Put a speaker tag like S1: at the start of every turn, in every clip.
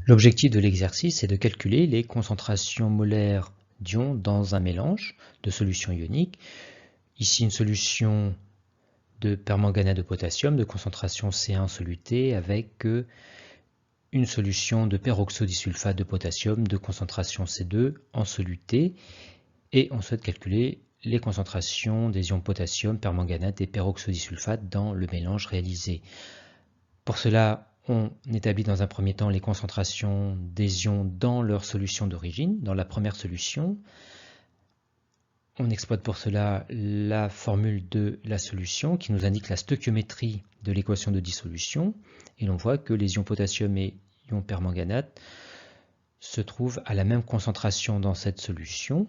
S1: L'objectif de l'exercice est de calculer les concentrations molaires d'ions dans un mélange de solutions ioniques. Ici, une solution de permanganate de potassium de concentration C1 en soluté avec une solution de peroxodisulfate de potassium de concentration C2 en soluté. Et on souhaite calculer les concentrations des ions potassium, permanganate et peroxodisulfate dans le mélange réalisé. Pour cela, on établit dans un premier temps les concentrations des ions dans leur solution d'origine, dans la première solution. On exploite pour cela la formule de la solution qui nous indique la stoichiométrie de l'équation de dissolution. Et l'on voit que les ions potassium et ions permanganate se trouvent à la même concentration dans cette solution,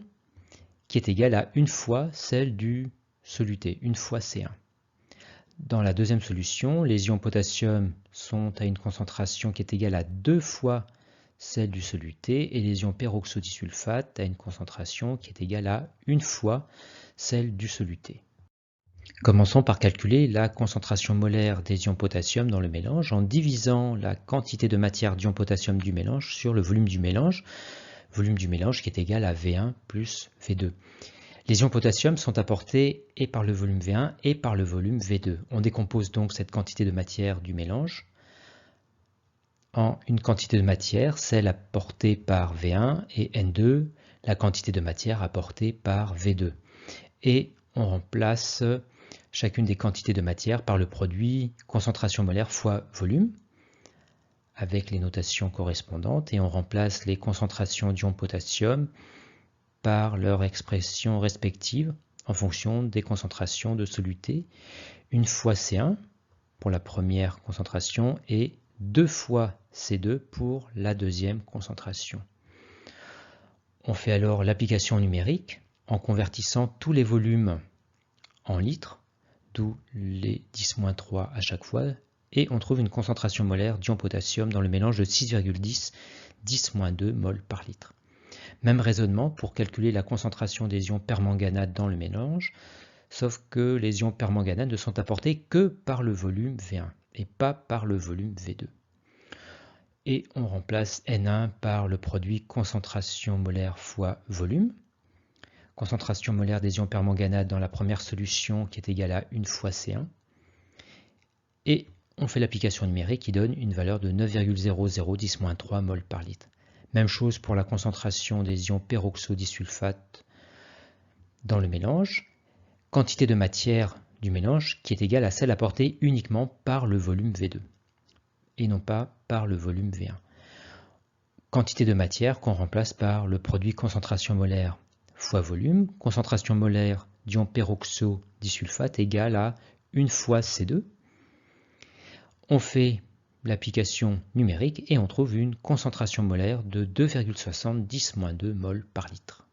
S1: qui est égale à une fois celle du soluté, une fois C1. Dans la deuxième solution, les ions potassium sont à une concentration qui est égale à 2 fois celle du soluté et les ions peroxodisulfate à une concentration qui est égale à une fois celle du soluté. Commençons par calculer la concentration molaire des ions potassium dans le mélange en divisant la quantité de matière d'ions potassium du mélange sur le volume du mélange qui est égal à V1 plus V2. Les ions potassium sont apportés et par le volume V1 et par le volume V2. On décompose donc cette quantité de matière du mélange en une quantité de matière, celle apportée par V1, et N2, la quantité de matière apportée par V2. Et on remplace chacune des quantités de matière par le produit concentration molaire fois volume, avec les notations correspondantes, et on remplace les concentrations d'ions potassium par leur expression respective en fonction des concentrations de soluté, une fois C1 pour la première concentration et 2 fois C2 pour la deuxième concentration. On fait alors l'application numérique en convertissant tous les volumes en litres, d'où les 10-3 à chaque fois, et on trouve une concentration molaire d'ion potassium dans le mélange de 6,10 10-2 mol par litre. Même raisonnement pour calculer la concentration des ions permanganate dans le mélange, sauf que les ions permanganate ne sont apportés que par le volume V1 et pas par le volume V2. Et on remplace N1 par le produit concentration molaire fois volume. Concentration molaire des ions permanganate dans la première solution qui est égale à 1 fois C1. Et on fait l'application numérique qui donne une valeur de 9,0010-3 mol par litre. Même chose pour la concentration des ions peroxodisulfate dans le mélange. Quantité de matière du mélange qui est égale à celle apportée uniquement par le volume V2 et non pas par le volume V1. Quantité de matière qu'on remplace par le produit concentration molaire fois volume. Concentration molaire d'ion peroxodisulfate égale à 1 fois C2. On fait l'application numérique et on trouve une concentration molaire de 2,70 10-2 mol par litre.